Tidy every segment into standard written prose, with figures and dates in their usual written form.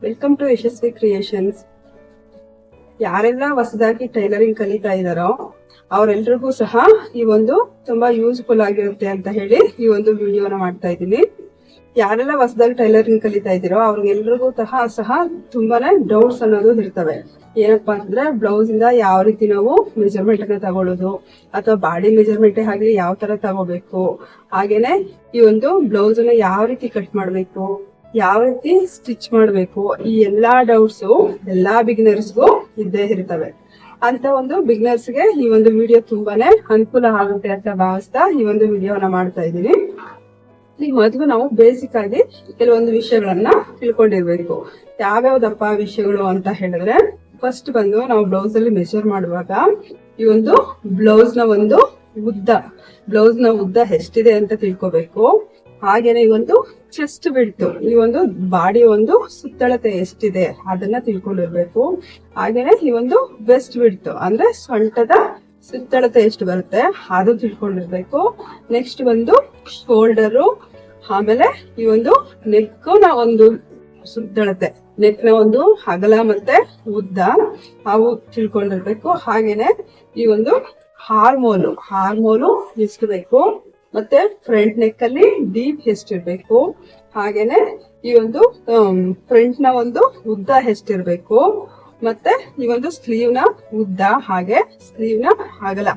Welcome to Yashasvi creations. ಯಾರೆಲ್ಲ ಹೊಸದಾಗಿ tailoring ಕಲಿತಾ ಇದಾರೋ ಅವರೆಲ್ರಿಗೂ ಸಹ ಈ ಒಂದು ತುಂಬಾ ಯೂಸ್ಫುಲ್ ಆಗಿರುತ್ತೆ ಅಂತ ಹೇಳಿ ಈ ಒಂದು ವಿಡಿಯೋನ ಮಾಡ್ತಾ ಇದ್ದೀನಿ. ಯಾರೆಲ್ಲ ಹೊಸದಾಗಿ ಟೈಲರಿಂಗ್ ಕಲಿತಾ ಇದ್ದೀರೋ ಅವ್ರಿಗೆಲ್ರಿಗೂ ಸಹ ತುಂಬಾನೇ ಡೌಟ್ಸ್ ಅನ್ನೋದು ಇರ್ತವೆ. ಏನಪ್ಪಾ ಅಂತಂದ್ರೆ ಬ್ಲೌಸ್ ಇಂದ ಯಾವ ರೀತಿ ನಾವು ಮೆಜರ್ಮೆಂಟ್ ಅನ್ನ ತಗೊಳ್ಳೋದು, ಅಥವಾ ಬಾಡಿ ಮೆಜರ್ಮೆಂಟ್ ಹಾಗೆ ಯಾವ ತರ ತಗೋಬೇಕು, ಹಾಗೇನೆ ಈ ಒಂದು ಬ್ಲೌಸ್ ಅನ್ನ ಯಾವ ರೀತಿ ಕಟ್ ಮಾಡ್ಬೇಕು, ಯಾವ ರೀತಿ ಸ್ಟಿಚ್ ಮಾಡ್ಬೇಕು, ಈ ಎಲ್ಲಾ ಡೌಟ್ಸ್ ಎಲ್ಲಾ ಬಿಗಿನರ್ಸ್ಗೂ ಇದ್ದೇ ಇರ್ತವೆ. ಅಂತ ಒಂದು ಬಿಗಿನರ್ಸ್ ಗೆ ಈ ಒಂದು ವಿಡಿಯೋ ತುಂಬಾನೇ ಅನುಕೂಲ ಆಗುತ್ತೆ ಅಂತ ಭಾವಿಸ್ತಾ ಈ ಒಂದು ವಿಡಿಯೋನ ಮಾಡ್ತಾ ಇದ್ದೀನಿ. ಈಗ ಮೊದಲು ನಾವು ಬೇಸಿಕ್ ಆಗಿ ಕೆಲವೊಂದು ವಿಷಯಗಳನ್ನ ತಿಳ್ಕೊಂಡಿರ್ಬೇಕು. ಯಾವ್ಯಾವ್ದಪ್ಪ ವಿಷಯಗಳು ಅಂತ ಹೇಳಿದ್ರೆ, ಫಸ್ಟ್ ಬಂದು ನಾವು ಬ್ಲೌಸ್ ಅಲ್ಲಿ ಮೆಜರ್ ಮಾಡುವಾಗ ಈ ಒಂದು ಬ್ಲೌಸ್ ನ ಉದ್ದ ಎಷ್ಟಿದೆ ಅಂತ ತಿಳ್ಕೊಬೇಕು. ಹಾಗೇನೆ ಈ ಒಂದು ಚೆಸ್ಟ್ ಬಿಡ್ತು, ಈ ಒಂದು ಬಾಡಿ ಒಂದು ಸುತ್ತಳತೆ ಎಷ್ಟಿದೆ ಅದನ್ನ ತಿಳ್ಕೊಂಡಿರ್ಬೇಕು. ಹಾಗೇನೆ ಈ ಒಂದು ವೆಸ್ಟ್ ಬಿಡ್ತು ಅಂದ್ರೆ ಸೊಂಟದ ಸುತ್ತಳತೆ ಎಷ್ಟು ಬರುತ್ತೆ ಅದು ತಿಳ್ಕೊಂಡಿರ್ಬೇಕು. ನೆಕ್ಸ್ಟ್ ಬಂದು ಶೋಲ್ಡರು, ಆಮೇಲೆ ಈ ಒಂದು ನೆಕ್ ನ ಒಂದು ಸುತ್ತಳತೆ, ನೆಕ್ ನ ಒಂದು ಅಗಲ ಮತ್ತೆ ಉದ್ದ ಅವು ತಿಳ್ಕೊಂಡಿರ್ಬೇಕು. ಹಾಗೇನೆ ಈ ಒಂದು ಹಾರ್ಮೋನು ಎಷ್ಟು ಬೇಕು, ಮತ್ತೆ ಫ್ರಂಟ್ ನೆಕ್ ಅಲ್ಲಿ ಡೀಪ್ ಎಷ್ಟಿರ್ಬೇಕು, ಹಾಗೇನೆ ಈ ಒಂದು ಫ್ರಂಟ್ ನ ಒಂದು ಉದ್ದ ಎಷ್ಟಿರ್ಬೇಕು, ಮತ್ತೆ ಈ ಒಂದು ಸ್ಲೀವ್ ನ ಉದ್ದ ಹಾಗೆ ಸ್ಲೀವ್ ನ ಅಗಲ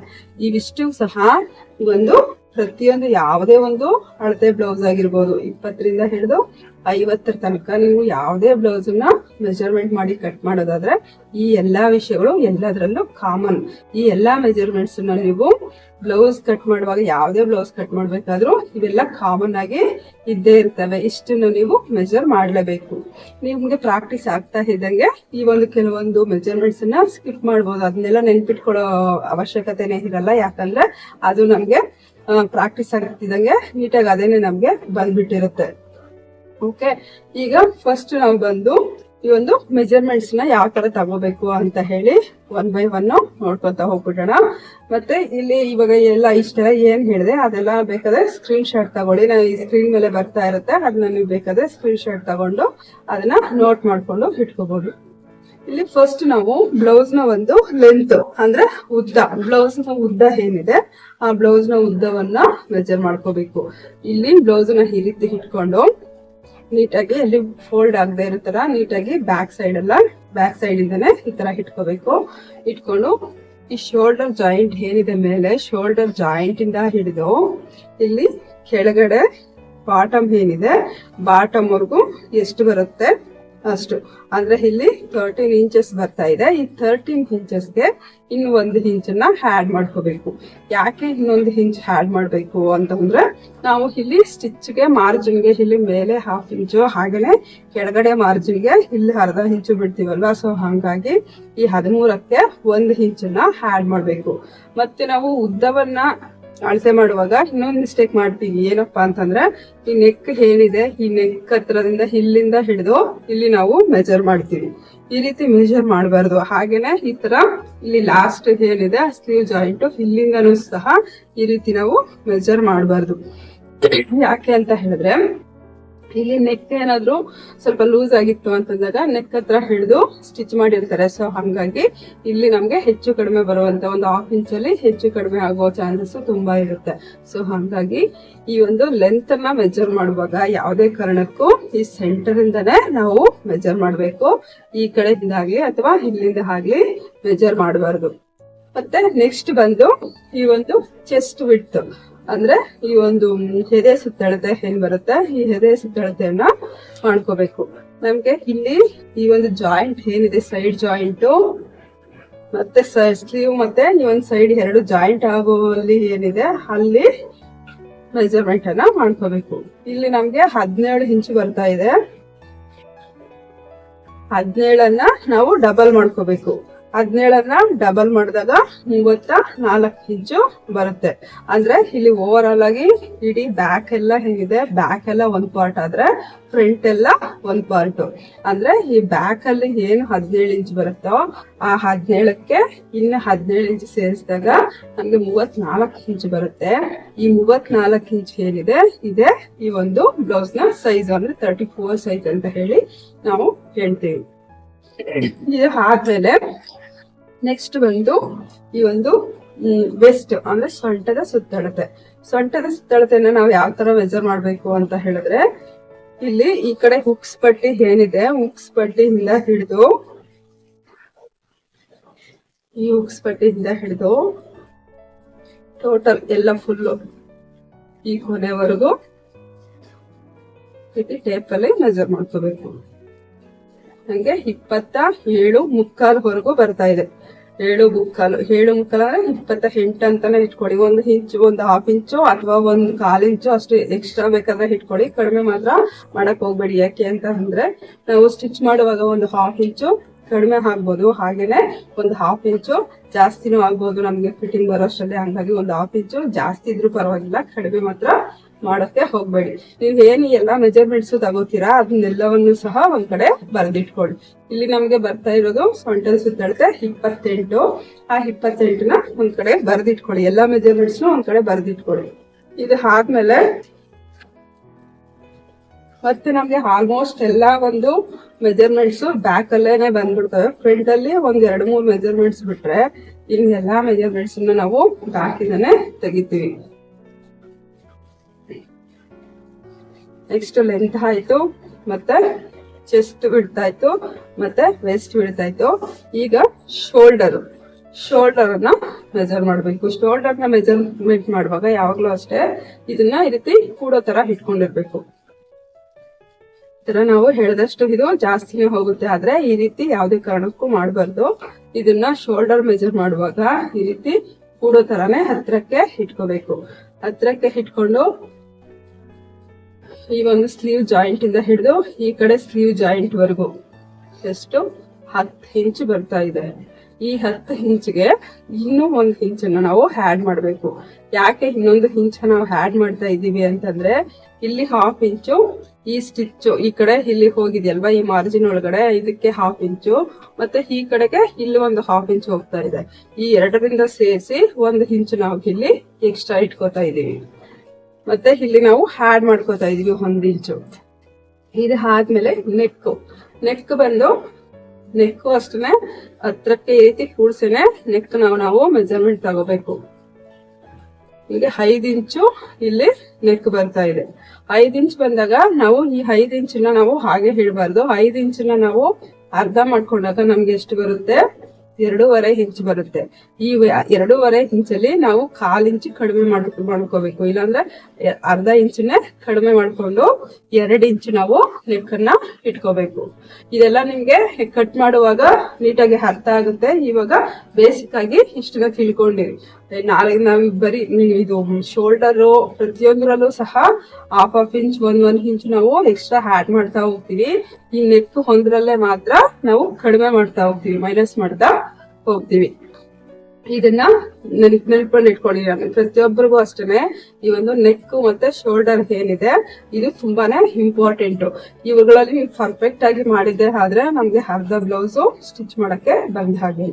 ಇವಿಷ್ಟು ಸಹ ಒಂದು ಪ್ರತಿಯೊಂದು ಯಾವುದೇ ಒಂದು ಅಳತೆ ಬ್ಲೌಸ್ ಆಗಿರ್ಬೋದು 20ರಿಂದ ಹಿಡಿದು 50 ತನಕ ನೀವು ಯಾವುದೇ ಬ್ಲೌಸ್ ನ ಮೆಜರ್ಮೆಂಟ್ ಮಾಡಿ ಕಟ್ ಮಾಡೋದಾದ್ರೆ ಈ ಎಲ್ಲಾ ವಿಷಯಗಳು ಎಲ್ಲದರಲ್ಲೂ ಕಾಮನ್. ಈ ಎಲ್ಲಾ ಮೆಜರ್ಮೆಂಟ್ಸ್ ನೀವು ಬ್ಲೌಸ್ ಕಟ್ ಮಾಡುವಾಗ ಯಾವುದೇ ಬ್ಲೌಸ್ ಕಟ್ ಮಾಡ್ಬೇಕಾದ್ರೂ ಇವೆಲ್ಲ ಕಾಮನ್ ಆಗಿ ಇದ್ದೇ ಇರ್ತವೆ. ಇಷ್ಟನ್ನು ನೀವು ಮೆಜರ್ ಮಾಡ್ಲೇಬೇಕು. ನಿಮ್ಗೆ ಪ್ರಾಕ್ಟೀಸ್ ಆಗ್ತಾ ಇದ್ದಂಗೆ ಈ ಒಂದು ಕೆಲವೊಂದು ಮೆಜರ್ಮೆಂಟ್ಸ್ ನ ಸ್ಕಿಪ್ ಮಾಡ್ಬೋದು, ಅದನ್ನೆಲ್ಲ ನೆನ್ಪಿಟ್ಕೊಳ್ಳೋ ಅವಶ್ಯಕತೆನೇ ಇರಲ್ಲ. ಯಾಕಂದ್ರೆ ಅದು ನಮ್ಗೆ ಪ್ರಾಕ್ಟೀಸ್ ಆಗ್ತಿದ್ದಂಗೆ ನೀಟಾಗಿ ಅದೇನೆ ನಮ್ಗೆ ಬಂದ್ಬಿಟ್ಟಿರುತ್ತೆ. ಓಕೆ, ಈಗ ಫಸ್ಟ್ ನಾವು ಬಂದು ಈ ಒಂದು ಮೆಜರ್ಮೆಂಟ್ಸ್ ನ ಯಾವ ತರ ತಗೋಬೇಕು ಅಂತ ಹೇಳಿ 1 by 1 ನೋಡ್ಕೊಂತ ಹೋಗ್ಬಿಡೋಣ. ಮತ್ತೆ ಇಲ್ಲಿ ಇವಾಗ ಎಲ್ಲ ಇಷ್ಟೆಲ್ಲ ಏನ್ ಹೇಳಿದೆ ಅದೆಲ್ಲ ಬೇಕಾದ್ರೆ ಸ್ಕ್ರೀನ್ ಶಾಟ್ ತಗೊಳ್ಳಿ. ನಾನು ಈ ಸ್ಕ್ರೀನ್ ಮೇಲೆ ಬರ್ತಾ ಇರುತ್ತೆ, ಅದನ್ನ ನೀವು ಬೇಕಾದ್ರೆ ಸ್ಕ್ರೀನ್ ಶಾಟ್ ತಗೊಂಡು ಅದನ್ನ ನೋಟ್ ಮಾಡ್ಕೊಂಡು ಇಟ್ಕೋಬಹುದು. ಇಲ್ಲಿ ಫಸ್ಟ್ ನಾವು ಬ್ಲೌಸ್ ನ ಒಂದು ಲೆಂತ್ ಅಂದ್ರೆ ಉದ್ದ, ಬ್ಲೌಸ್ ನ ಉದ್ದ ಏನಿದೆ ಆ ಬ್ಲೌಸ್ ನ ಉದ್ದವನ್ನ ಮೆಜರ್ ಮಾಡ್ಕೋಬೇಕು. ಇಲ್ಲಿ ಬ್ಲೌಸ್ ನ ಈ ರೀತಿ ಇಟ್ಕೊಂಡು ನೀಟಾಗಿ ಇಲ್ಲಿ ಫೋಲ್ಡ್ ಆಗದೆ ಇರೋ ತರ ನೀಟಾಗಿ ಬ್ಯಾಕ್ ಸೈಡ್ ಇಂದಾನೆ ಈ ತರ ಇಟ್ಕೋಬೇಕು. ಇಟ್ಕೊಂಡು ಈ ಶೋಲ್ಡರ್ ಜಾಯಿಂಟ್ ಏನಿದೆ ಮೇಲೆ, ಶೋಲ್ಡರ್ ಜಾಯಿಂಟ್ ಇಂದ ಹಿಡಿದು ಇಲ್ಲಿ ಕೆಳಗಡೆ ಬಾಟಮ್ ಏನಿದೆ ಬಾಟಮ್ ವರ್ಗು ಎಷ್ಟು ಬರುತ್ತೆ ಅಷ್ಟು, ಅಂದ್ರೆ ಇಲ್ಲಿ 13 ಇಂಚಸ್ ಬರ್ತಾ ಇದೆ. ಈ 13 ಇಂಚಸ್ಗೆ ಇನ್ನು 1 ಇಂಚನ್ನ ಆಡ್ ಮಾಡ್ಕೋಬೇಕು. ಯಾಕೆ ಇನ್ನೊಂದು ಇಂಚ್ ಆಡ್ ಮಾಡ್ಬೇಕು ಅಂತಂದ್ರೆ, ನಾವು ಇಲ್ಲಿ ಸ್ಟಿಚ್ಗೆ ಮಾರ್ಜಿನ್ಗೆ ಇಲ್ಲಿ ಮೇಲೆ 1/2 ಇಂಚು ಹಾಗೇನೆ ಕೆಳಗಡೆ ಮಾರ್ಜಿನ್ಗೆ ಇಲ್ಲಿ 1/2 ಇಂಚು ಬಿಡ್ತೀವಲ್ವಾ, ಸೊ ಹಂಗಾಗಿ ಈ 13ಕ್ಕೆ 1 ಇಂಚನ್ನ ಆಡ್ ಮಾಡ್ಬೇಕು. ಮತ್ತೆ ನಾವು ಉದ್ದವನ್ನ ಅಳತೆ ಮಾಡುವಾಗ ಇನ್ನೊಂದು ಮಿಸ್ಟೇಕ್ ಮಾಡ್ತೀವಿ. ಏನಪ್ಪಾ ಅಂತಂದ್ರೆ, ಈ ನೆಕ್ ಏನಿದೆ ಈ ನೆಕ್ ಹತ್ರದಿಂದ ಇಲ್ಲಿಂದ ಹಿಡಿದು ಇಲ್ಲಿ ನಾವು ಮೆಜರ್ ಮಾಡ್ತೀವಿ. ಈ ರೀತಿ ಮೆಜರ್ ಮಾಡಬಾರ್ದು. ಹಾಗೇನೆ ಈ ತರ ಇಲ್ಲಿ ಲಾಸ್ಟ್ ಏನಿದೆ ಸ್ಲೀವ್ ಜಾಯಿಂಟ್ ಇಲ್ಲಿಂದನೂ ಸಹ ಈ ರೀತಿ ನಾವು ಮೆಜರ್ ಮಾಡಬಾರ್ದು. ಯಾಕೆ ಅಂತ ಹೇಳಿದ್ರೆ, ಇಲ್ಲಿ ನೆಕ್ ಏನಾದ್ರು ಸ್ವಲ್ಪ ಲೂಸ್ ಆಗಿತ್ತು ಅಂತಂದಾಗ ನೆಕ್ ಹತ್ರ ಹಿಡಿದು ಸ್ಟಿಚ್ ಮಾಡಿರ್ತಾರೆ. ಸೊ ಹಂಗಾಗಿ ಇಲ್ಲಿ ನಮ್ಗೆ ಹೆಚ್ಚು ಕಡಿಮೆ ಬರುವಂತ ಒಂದು 1/2 ಇಂಚಲ್ಲಿ ಹೆಚ್ಚು ಕಡಿಮೆ ಆಗೋ ಚಾನ್ಸಸ್ ತುಂಬಾ ಇರುತ್ತೆ. ಸೊ ಹಂಗಾಗಿ ಈ ಒಂದು ಲೆಂತ್ ಅನ್ನ ಮೆಜರ್ ಮಾಡುವಾಗ ಯಾವುದೇ ಕಾರಣಕ್ಕೂ ಈ ಸೆಂಟರ್ ಇಂದಾನೆ ನಾವು ಮೆಜರ್ ಮಾಡ್ಬೇಕು. ಈ ಕಡೆಯಿಂದ ಆಗ್ಲಿ ಅಥವಾ ಇಲ್ಲಿಂದ ಆಗ್ಲಿ ಮೆಜರ್ ಮಾಡಬಾರ್ದು. ಮತ್ತೆ ನೆಕ್ಸ್ಟ್ ಬಂದು ಈ ಒಂದು ಚೆಸ್ಟ್ ವಿಡ್ತ್ ಅಂದ್ರೆ ಈ ಒಂದು ಎದೆ ಸುತ್ತಳತೆ ಏನ್ ಬರುತ್ತೆ, ಈ ಎದೆ ಸುತ್ತಳತೆಯನ್ನ ಮಾಡ್ಕೋಬೇಕು. ನಮ್ಗೆ ಇಲ್ಲಿ ಈ ಒಂದು ಜಾಯಿಂಟ್ ಏನಿದೆ ಸೈಡ್ ಜಾಯಿಂಟ್ ಮತ್ತೆ ಸ್ಲೀವ್ ಮತ್ತೆ ಈ ಒಂದು ಸೈಡ್ 2 ಜಾಯಿಂಟ್ ಆಗುವಲ್ಲಿ ಏನಿದೆ ಅಲ್ಲಿ ಮೆಜರ್ಮೆಂಟ್ ಅನ್ನ ಮಾಡ್ಕೋಬೇಕು. ಇಲ್ಲಿ ನಮ್ಗೆ 17 ಇಂಚು ಬರ್ತಾ ಇದೆ. 17ಅನ್ನ ನಾವು ಡಬಲ್ ಮಾಡ್ಕೋಬೇಕು. 17 ಡಬಲ್ ಮಾಡಿದಾಗ 34 ಇಂಚು ಬರುತ್ತೆ. ಅಂದ್ರೆ ಇಲ್ಲಿ ಓವರ್ ಆಲ್ ಆಗಿ ಇಡೀ ಬ್ಯಾಕ್ ಎಲ್ಲ ಹೇಗಿದೆ, ಬ್ಯಾಕ್ ಎಲ್ಲ ಒಂದ್ ಪಾರ್ಟ್ ಆದ್ರೆ ಫ್ರಂಟ್ ಎಲ್ಲ ಒಂದ್ ಪಾರ್ಟ್. ಅಂದ್ರೆ ಈ ಬ್ಯಾಕ್ ಅಲ್ಲಿ ಏನು 17 ಇಂಚ್ ಬರುತ್ತೋ ಆ 17ಕ್ಕೆ ಇನ್ನು 17 ಇಂಚ್ ಸೇರಿಸಿದಾಗ ನಮ್ಗೆ 34 ಇಂಚ್ ಬರುತ್ತೆ. ಈ 34 ಇಂಚ್ ಏನಿದೆ ಇದೆ ಈ ಒಂದು ಬ್ಲೌಸ್ ನ ಸೈಜ್, ಅಂದ್ರೆ 34 ಸೈಜ್ ಅಂತ ಹೇಳಿ ನಾವು ಹೇಳ್ತೀವಿ. ಇದು ಆದ್ಮೇಲೆ ನೆಕ್ಸ್ಟ್ ಬಂದು ಈ ಒಂದು ವೆಸ್ಟ್ ಅಂದ್ರೆ ಸೊಂಟದ ಸುತ್ತಳತೆ. ಸೊಂಟದ ಸುತ್ತಳತೆನ ನಾವು ಯಾವ ತರ ಮೆಜರ್ ಮಾಡ್ಬೇಕು ಅಂತ ಹೇಳಿದ್ರೆ, ಇಲ್ಲಿ ಈ ಕಡೆ ಹುಕ್ಸ್ ಪಟ್ಟಿ ಏನಿದೆ, ಹುಕ್ಸ್ ಪಟ್ಟಿಯಿಂದ ಹಿಡಿದು ಈ ಹುಕ್ಸ್ ಪಟ್ಟಿಯಿಂದ ಹಿಡಿದು ಟೋಟಲ್ ಎಲ್ಲ ಫುಲ್ಲು ಈ ಕೊನೆವರೆಗೂ ಟೇಪ್ ಅಲ್ಲಿ ಮೆಜರ್ ಮಾಡ್ಕೋಬೇಕು. ನಂಗೆ 27.75 ಬರ್ತಾ ಇದೆ. 7.75 ಅಂದ್ರೆ 28 ಅಂತಾನೆ ಇಟ್ಕೊಳ್ಳಿ. 1 ಇಂಚು, 1/2 ಇಂಚು ಅಥವಾ 1/4 ಇಂಚು ಅಷ್ಟು ಎಕ್ಸ್ಟ್ರಾ ಬೇಕಾದ್ರೆ ಇಟ್ಕೊಳ್ಳಿ. ಕಡಿಮೆ ಮಾತ್ರ ಮಾಡಕ್ ಹೋಗ್ಬೇಡಿ. ಯಾಕೆ ಅಂತ ಅಂದ್ರೆ ನಾವು ಸ್ಟಿಚ್ ಮಾಡುವಾಗ 1/2 ಇಂಚು ಕಡಿಮೆ ಆಗ್ಬೋದು, ಹಾಗೇನೆ 1/2 ಇಂಚು ಜಾಸ್ತಿನೂ ಆಗ್ಬೋದು ನಮ್ಗೆ ಫಿಟ್ಟಿಂಗ್ ಬರೋಷ್ಟರಲ್ಲಿ. ಹಂಗಾಗಿ 1/2 ಇಂಚು ಜಾಸ್ತಿ ಇದ್ರೂ ಪರವಾಗಿಲ್ಲ, ಕಡಿಮೆ ಮಾತ್ರ ಮಾಡೋಕೆ ಹೋಗ್ಬೇಡಿ. ನೀವ್ ಏನ್ ಎಲ್ಲಾ ಮೆಜರ್ಮೆಂಟ್ಸ್ ತಗೋತೀರಾ ಅದನ್ನೆಲ್ಲವನ್ನು ಸಹ ಒಂದ್ ಕಡೆ ಬರೆದಿಟ್ಕೊಳ್ಳಿ. ಇಲ್ಲಿ ನಮ್ಗೆ ಬರ್ತಾ ಇರೋದು ಸೊಂಟದ ಸುತ್ತಳತೆ 28. ಆ 28ನ ಒಂದ್ ಕಡೆ ಬರೆದಿಟ್ಕೊಳ್ಳಿ. ಎಲ್ಲಾ ಮೆಜರ್ಮೆಂಟ್ಸ್ ಒಂದ್ ಕಡೆ ಬರೆದಿಟ್ಕೊಳ್ಳಿ. ಇದು ಆದ್ಮೇಲೆ ಮತ್ತೆ ನಮ್ಗೆ ಆಲ್ಮೋಸ್ಟ್ ಎಲ್ಲಾ ಒಂದು ಮೆಜರ್ಮೆಂಟ್ಸ್ ಬ್ಯಾಕ್ ಅಲ್ಲೇನೆ ಬಂದ್ಬಿಡ್ತವೆ. ಫ್ರಂಟ್ ಅಲ್ಲಿ 1-2-3 ಮೆಜರ್ಮೆಂಟ್ಸ್ ಬಿಟ್ರೆ ಇನ್ ಎಲ್ಲಾ ಮೆಜರ್ಮೆಂಟ್ಸ್ ನಾವು ಬ್ಯಾಕ್ ಇಂದಾನೆ ತೆಗಿತೀವಿ. ನೆಕ್ಸ್ಟ್ ಲೆಂತ್ ಆಯ್ತು, ಮತ್ತೆ ಚೆಸ್ಟ್ ಬಿಡ್ತಾಯ್ತು, ಮತ್ತೆ ವೆಸ್ಟ್ ಬಿಡ್ತಾಯ್ತು. ಈಗ ಶೋಲ್ಡರ್ ಅನ್ನ ಮೆಜರ್ ಮಾಡ್ಬೇಕು. ಶೋಲ್ಡರ್ ನ ಮೆಜರ್ಮೆಂಟ್ ಮಾಡುವಾಗ ಯಾವಾಗ್ಲೂ ಅಷ್ಟೇ ಇದನ್ನ ಈ ರೀತಿ ಕೂಡೋ ತರ ಇಟ್ಕೊಂಡಿರ್ಬೇಕು. ನಾವು ಹೇಳಿದಷ್ಟು ಇದು ಜಾಸ್ತಿನೇ ಹೋಗುತ್ತೆ, ಆದ್ರೆ ಈ ರೀತಿ ಯಾವುದೇ ಕಾರಣಕ್ಕೂ ಮಾಡಬಾರ್ದು. ಇದನ್ನ ಶೋಲ್ಡರ್ ಮೆಜರ್ ಮಾಡುವಾಗ ಈ ರೀತಿ ಕೂಡೋ ತರಾನೇ ಹತ್ರಕ್ಕೆ ಇಟ್ಕೋಬೇಕು. ಹತ್ರಕ್ಕೆ ಇಟ್ಕೊಂಡು ಈ ಒಂದು ಸ್ಲೀವ್ ಜಾಯಿಂಟ್ ಇಂದ ಹಿಡಿದು ಈ ಕಡೆ ಸ್ಲೀವ್ ಜಾಯಿಂಟ್ ವರೆಗೂ ಎಷ್ಟು 10 ಇಂಚ್ ಬರ್ತಾ ಇದೆ. ಈ 10 ಇಂಚ್ಗೆ ಇನ್ನೂ 1 ಇಂಚನ್ನ ನಾವು ಆಡ್ ಮಾಡ್ಬೇಕು. ಯಾಕೆ ಇನ್ನೊಂದು ಇಂಚ್ ನಾವು ಆಡ್ ಮಾಡ್ತಾ ಇದೀವಿ ಅಂತಂದ್ರೆ, ಇಲ್ಲಿ 1/2 ಇಂಚು ಈ ಸ್ಟಿಚ್ ಈ ಕಡೆ ಇಲ್ಲಿ ಹೋಗಿದೆಯಲ್ವಾ, ಈ ಮಾರ್ಜಿನ್ ಒಳಗಡೆ ಇದಕ್ಕೆ 1/2 ಇಂಚು, ಮತ್ತೆ ಈ ಕಡೆಗೆ ಇಲ್ಲಿ ಒಂದು 1/2 ಇಂಚ್ ಹೋಗ್ತಾ ಇದೆ. ಈ ಎರಡರಿಂದ ಸೇರಿಸಿ 1 ಇಂಚು ನಾವು ಇಲ್ಲಿ ಎಕ್ಸ್ಟ್ರಾ ಇಟ್ಕೋತಾ ಇದೀವಿ. ಮತ್ತೆ ಇಲ್ಲಿ ನಾವು ಆಡ್ ಮಾಡ್ಕೋತಾ ಇದೀವಿ 1 ಇಂಚು. ಇದು ಆದ್ಮೇಲೆ ನೆಕ್ ಬಂದು ನೆಕ್ ಅಷ್ಟೇ ಹತ್ರಕ್ಕೆ ಈ ರೀತಿ ಕೂಡ್ಸೇನೆ ನೆಕ್ ನಾವು ಮೆಜರ್ಮೆಂಟ್ ತಗೋಬೇಕು. ಈಗ 5 ಇಂಚು ಇಲ್ಲಿ ನೆಕ್ ಬರ್ತಾ ಇದೆ. 5 ಇಂಚ್ ಬಂದಾಗ ನಾವು ಈ 5 ಇಂಚನ್ನ ನಾವು ಹಾಗೆ ಹಿಡಬಾರ್ದು. 5 ಇಂಚನ್ನ ನಾವು ಅರ್ಧ ಮಾಡ್ಕೊಂಡಾಗ ನಮ್ಗೆ ಎಷ್ಟು ಬರುತ್ತೆ, 2.5 ಇಂಚ್ ಬರುತ್ತೆ. ಈ 2.5 ಇಂಚಲ್ಲಿ ನಾವು 1/4 ಇಂಚ್ ಕಡಿಮೆ ಮಾಡ್ಕೋಬೇಕು. ಇಲ್ಲಾಂದ್ರೆ ಅರ್ಧ ಇಂಚನ್ನೇ ಕಡಿಮೆ ಮಾಡ್ಕೊಂಡು 2 ಇಂಚ್ ನಾವು ನೆಕ್ ಅನ್ನ ಇಟ್ಕೋಬೇಕು. ಇದೆಲ್ಲ ನಿಮ್ಗೆ ಕಟ್ ಮಾಡುವಾಗ ನೀಟಾಗಿ ಅರ್ಥ ಆಗುತ್ತೆ. ಇವಾಗ ಬೇಸಿಕ್ ಆಗಿ ಇಷ್ಟನ್ನ ತಿಳ್ಕೊಂಡಿರಿ. ನಾಳೆ ನಾವು ಬರೀ ಇದು ಶೋಲ್ಡರ್ ಪ್ರತಿಯೊಂದರಲ್ಲೂ ಸಹ 1/2 ಇಂಚ್ 1 ಇಂಚ್ ನಾವು ಎಕ್ಸ್ಟ್ರಾ ಆಡ್ ಮಾಡ್ತಾ ಹೋಗ್ತೀವಿ. ಈ ನೆಕ್ ಒಂದ್ರಲ್ಲೇ ಮಾತ್ರ ನಾವು ಕಡಿಮೆ ಮಾಡ್ತಾ ಹೋಗ್ತೀವಿ, ಮೈನಸ್ ಮಾಡ್ತಾ ಹೋಗ್ತೀವಿ. ಇದನ್ನ ನೆನಪಲ್ಲಿ ಇಟ್ಕೊಳ್ಳಿ. ಪ್ರತಿಯೊಬ್ಬರಿಗೂ ಅಷ್ಟೇನೆ ಈ ಒಂದು ನೆಕ್ ಮತ್ತೆ ಶೋಲ್ಡರ್ ಏನಿದೆ ಇದು ತುಂಬಾನೇ ಇಂಪಾರ್ಟೆಂಟ್. ಇವುಗಳಲ್ಲಿ ನೀವು ಪರ್ಫೆಕ್ಟ್ ಆಗಿ ಮಾಡಿದ್ದೆ ಆದ್ರೆ ನಮ್ಗೆ ಅರ್ಧ ಬ್ಲೌಸ್ ಸ್ಟಿಚ್ ಮಾಡಕ್ಕೆ ಬಂದ ಹಾಗೆ.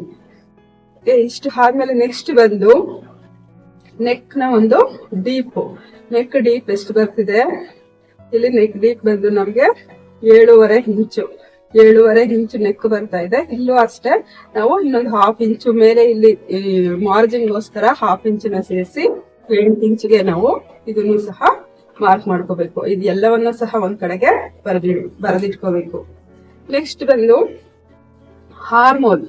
ಇಷ್ಟು ಆದ್ಮೇಲೆ ನೆಕ್ಸ್ಟ್ ಬಂದು ನೆಕ್ ನ ಒಂದು ನೆಕ್ ಡೀಪ್ ಎಷ್ಟು ಬರ್ತಿದೆ, ಇಲ್ಲಿ ನೆಕ್ ಡೀಪ್ ಬಂದು ನಮ್ಗೆ 7.5 ಇಂಚು. 7.5 ಇಂಚು ನೆಕ್ ಬರ್ತಾ ಇದೆ. ಇಲ್ಲೂ ಅಷ್ಟೇ ನಾವು ಇನ್ನೊಂದು 1/2 ಇಂಚು ಮೇಲೆ ಇಲ್ಲಿ ಮಾರ್ಜಿನ್ಗೋಸ್ಕರ 1/2 ಇಂಚಿನ ಸೇರಿಸಿ 8 ಇಂಚ್ಗೆ ನಾವು ಇದನ್ನು ಸಹ ಮಾರ್ಕ್ ಮಾಡ್ಕೋಬೇಕು. ಇದು ಎಲ್ಲವನ್ನ ಸಹ ಒಂದ್ ಕಡೆಗೆ ಬರೆದಿಟ್ಕೋಬೇಕು. ನೆಕ್ಸ್ಟ್ ಬಂದು ಹಾರ್ಮೋಲ್.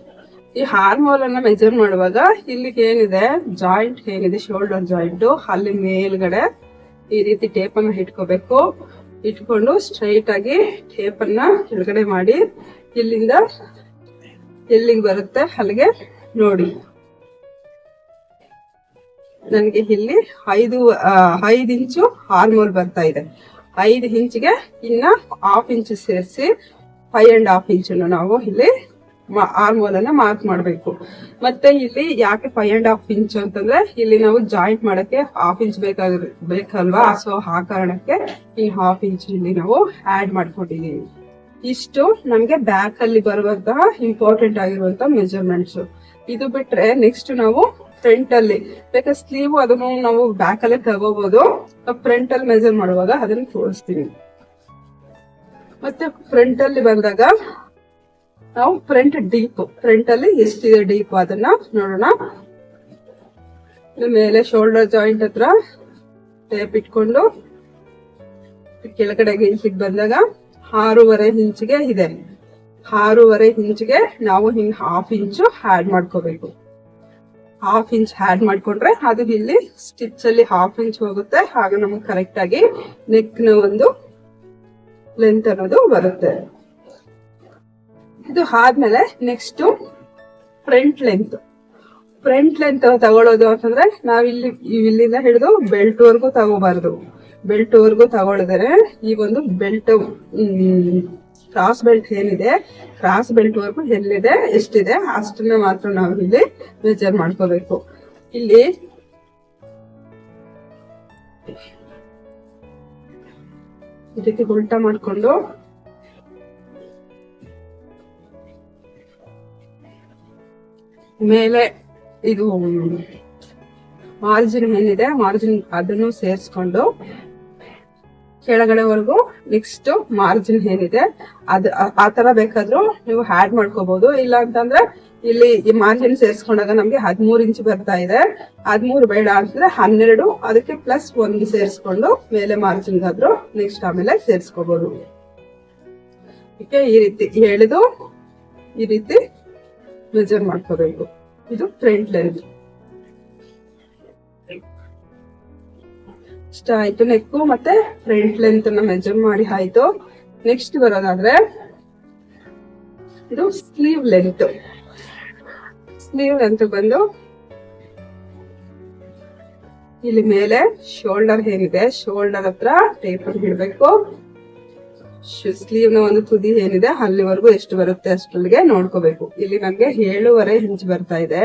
ಈ ಹಾರ್ಮೋಲ್ ಅನ್ನ ಮೆಜರ್ ಮಾಡುವಾಗ ಇಲ್ಲಿ ಏನಿದೆ ಜಾಯಿಂಟ್ ಏನಿದೆ ಶೋಲ್ಡರ್ ಜಾಯಿಂಟ್, ಅಲ್ಲಿ ಮೇಲ್ಗಡೆ ಈ ರೀತಿ ಟೇಪ್ ಅನ್ನ ಇಟ್ಕೋಬೇಕು. ಇಟ್ಕೊಂಡು ಸ್ಟ್ರೈಟ್ ಆಗಿ ಟೇಪ್ ಅನ್ನ ಕೆಳಗಡೆ ಮಾಡಿ ಇಲ್ಲಿಂದ ಎಲ್ಲಿಗೆ ಬರುತ್ತೆ ಅಲ್ಲಿಗೆ ನೋಡಿ. ನನ್ಗೆ ಇಲ್ಲಿ 5 ಇಂಚು ಹಾರ್ಮೋಲ್ ಬರ್ತಾ ಇದೆ. 5 ಇಂಚ್ಗೆ ಇನ್ನ 1/2 ಇಂಚು ಸೇರಿಸಿ 5.5 ಇಂಚನ್ನು ನಾವು ಇಲ್ಲಿ ಆರ್ಮೋಲ್ ಅನ್ನ ಮಾರ್ಕ್ ಮಾಡ್ಬೇಕು. ಮತ್ತೆ ಇಲ್ಲಿ ಯಾಕೆ 5.5 ಇಂಚ್ ಅಂತಂದ್ರೆ ಇಲ್ಲಿ ನಾವು ಜಾಯಿಂಟ್ ಮಾಡಕ್ಕೆ 1/2 ಇಂಚ್ ಬೇಕಲ್ವಾ, ಸೊ ಆ ಕಾರಣಕ್ಕೆ ಈ 1/2 ಇಂಚ್ ಇಲ್ಲಿ ನಾವು ಆಡ್ ಮಾಡ್ಕೊಂಡಿದೀವಿ. ಇಷ್ಟು ನಮ್ಗೆ ಬ್ಯಾಕ್ ಅಲ್ಲಿ ಬರುವಂತಹ ಇಂಪಾರ್ಟೆಂಟ್ ಆಗಿರುವಂತ ಮೆಜರ್ಮೆಂಟ್ಸ್. ಇದು ಬಿಟ್ರೆ ನೆಕ್ಸ್ಟ್ ನಾವು ಫ್ರಂಟ್ ಅಲ್ಲಿ ಬೇಕಾದ್ರೆ ಸ್ಲೀವ್ ಅದನ್ನು ನಾವು ಬ್ಯಾಕ್ ಅಲ್ಲೇ ತಗೋಬಹುದು. ಫ್ರಂಟ್ ಅಲ್ಲಿ ಮೆಜರ್ ಮಾಡುವಾಗ ಅದನ್ನ ತೋರಿಸ್ತೀನಿ. ಮತ್ತೆ ಫ್ರಂಟ್ ಅಲ್ಲಿ ಬಂದಾಗ ನಾವು ಫ್ರಂಟ್ ಅಲ್ಲಿ ಎಷ್ಟಿದೆ ಡೀಪ್ ಅದನ್ನ ನೋಡೋಣ. ಮೇಲೆ ಶೋಲ್ಡರ್ ಜಾಯಿಂಟ್ ಹತ್ರ ಟೇಪ್ ಇಟ್ಕೊಂಡು ಕೆಳಗಡೆಗೆ ಇಂಚಿಗೆ ಬಂದಾಗ 6.5 ಇಂಚಿಗೆ ಇದೆ. 6.5 ಇಂಚಿಗೆ ನಾವು ಹಿಂಗ್ 1/2 ಇಂಚು ಆಡ್ ಮಾಡ್ಕೋಬೇಕು. 1/2 ಇಂಚ್ ಆಡ್ ಮಾಡ್ಕೊಂಡ್ರೆ ಅದು ಇಲ್ಲಿ ಸ್ಟಿಚ್ ಅಲ್ಲಿ 1/2 ಇಂಚ್ ಹೋಗುತ್ತೆ. ಆಗ ನಮಗೆ ಕರೆಕ್ಟ್ ಆಗಿ ನೆಕ್ ನ ಒಂದು ಲೆಂತ್ ಅನ್ನೋದು ಬರುತ್ತೆ. ಇದು ಆದ್ಮೇಲೆ ನೆಕ್ಸ್ಟ್ ಫ್ರಂಟ್ ಲೆಂತ್ ತಗೊಳ್ಳೋದು ಅಂತಂದ್ರೆ ನಾವ್ ಇಲ್ಲಿಂದ ಹಿಡಿದು ಬೆಲ್ಟ್ ವರ್ಗೂ ತಗೋಬಾರ್ದು. ಬೆಲ್ಟ್ ವರ್ಗೂ ತಗೊಳಿದ್ರೆ ಈ ಒಂದು ಬೆಲ್ಟ್ ಕ್ರಾಸ್ ಬೆಲ್ಟ್ ಏನಿದೆ, ಕ್ರಾಸ್ ಬೆಲ್ಟ್ ವರ್ಗೂ ಎಲ್ಲಿದೆ ಎಷ್ಟಿದೆ ಅಷ್ಟನ್ನ ಮಾತ್ರ ನಾವು ಇಲ್ಲಿ ಮೆಜರ್ ಮಾಡ್ಕೋಬೇಕು. ಇಲ್ಲಿ ಈ ರೀತಿ ಉಲ್ಟಾ ಮಾಡ್ಕೊಂಡು ಮೇಲೆ ಇದು ಮಾರ್ಜಿನ್ ಏನಿದೆ ಅದನ್ನು ಸೇರಿಸ್ಕೊಂಡು ಕೆಳಗಡೆವರೆಗೂ ನೆಕ್ಸ್ಟ್ ಮಾರ್ಜಿನ್ ಏನಿದೆ ಆ ತರ ಬೇಕಾದ್ರೂ ನೀವು ಆಡ್ ಮಾಡ್ಕೋಬಹುದು. ಇಲ್ಲ ಅಂತಂದ್ರೆ ಇಲ್ಲಿ ಈ ಮಾರ್ಜಿನ್ ಸೇರಿಸ್ಕೊಂಡಾಗ ನಮ್ಗೆ 13 ಇಂಚ್ ಬರ್ತಾ ಇದೆ. 13 ಬೇಡ ಅಂತಂದ್ರೆ 12 ಅದಕ್ಕೆ ಪ್ಲಸ್ 1 ಸೇರಿಸ್ಕೊಂಡು ಮೇಲೆ ಮಾರ್ಜಿನ್ ಆದ್ರೂ ನೆಕ್ಸ್ಟ್ ಆಮೇಲೆ ಸೇರಿಸ್ಕೋಬಹುದು. ಈ ರೀತಿ ಎಳೆದು ಈ ರೀತಿ ಮೆಜರ್ ಮಾಡ್ಕೋಬೇಕು. ಇದು ಫ್ರಂಟ್ ಲೆಂತ್. ಇಷ್ಟ ಆಯ್ತು ನೆಕ್ಕು ಮತ್ತೆ ಫ್ರಂಟ್ ಲೆಂತ್ ಅನ್ನ ಮೆಜರ್ ಮಾಡಿ ಆಯ್ತು. ನೆಕ್ಸ್ಟ್ ಬರೋದಾದ್ರೆ ಇದು ಸ್ಲೀವ್ ಲೆಂತ್ ಬಂದು ಇಲ್ಲಿ ಮೇಲೆ ಶೋಲ್ಡರ್ ಏನಿದೆ ಶೋಲ್ಡರ್ ಹತ್ರ ಟೇಪ್ ಹಿಡ್ಬೇಕು. ಸ್ಲೀವ್ ನ ಒಂದು ತುದಿ ಏನಿದೆ ಅಲ್ಲಿವರೆಗೂ ಎಷ್ಟು ಬರುತ್ತೆ ಅಷ್ಟಲ್ಲಿಗೆ ನೋಡ್ಕೋಬೇಕು. ಇಲ್ಲಿ ನಮ್ಗೆ 7.5 ಇಂಚ್ ಬರ್ತಾ ಇದೆ.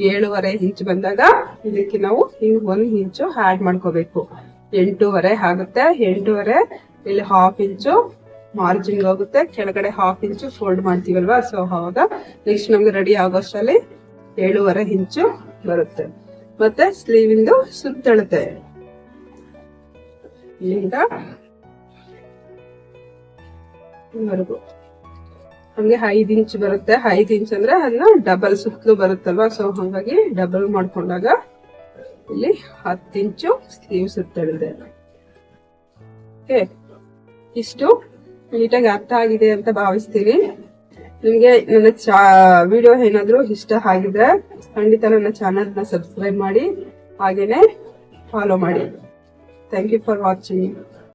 7.5 ಇಂಚ್ ಬಂದಾಗ ಇದಕ್ಕೆ ನಾವು ಹಿಂಗ್ 1 ಇಂಚು ಆಡ್ ಮಾಡ್ಕೋಬೇಕು. 8.5 ಆಗುತ್ತೆ. 8.5 ಇಲ್ಲಿ 1/2 ಇಂಚು ಮಾರ್ಜಿನ್ ಹೋಗುತ್ತೆ. ಕೆಳಗಡೆ 1/2 ಇಂಚು ಫೋಲ್ಡ್ ಮಾಡ್ತೀವಲ್ವಾ, ಸೊ ಅವಾಗ ನೆಕ್ಸ್ಟ್ ನಮ್ಗೆ ರೆಡಿ ಆಗೋಷ್ಟರಲ್ಲಿ 7.5 ಇಂಚು ಬರುತ್ತೆ. ಮತ್ತೆ ಸ್ಲೀವ್ ಇಂದು ಸುತ್ತಳತೆ ಇಲ್ಲಿಂದ ವರೆಗೂ ಹಂಗೆ 5 ಇಂಚ್ ಬರುತ್ತೆ. 5 ಇಂಚ್ ಅಂದ್ರೆ ಅದನ್ನ ಡಬಲ್ ಸುತ್ತಲೂ ಬರುತ್ತಲ್ವಾ, ಸೊ ಹಾಗಾಗಿ ಡಬಲ್ ಮಾಡ್ಕೊಂಡಾಗ ಇಲ್ಲಿ 10 ಇಂಚು ಸ್ಲೀವ್ ಸುತ್ತಳಿದೆ. ಇಷ್ಟು ನೀಟಾಗಿ ಅರ್ಥ ಆಗಿದೆ ಅಂತ ಭಾವಿಸ್ತೀನಿ. ನಿಮ್ಗೆ ನನ್ನ ವಿಡಿಯೋ ಏನಾದ್ರು ಇಷ್ಟ ಆಗಿದ್ರೆ ಖಂಡಿತ ನನ್ನ ಚಾನೆಲ್ ನ ಸಬ್ಸ್ಕ್ರೈಬ್ ಮಾಡಿ, ಹಾಗೇನೆ ಫಾಲೋ ಮಾಡಿ. Thank you for watching.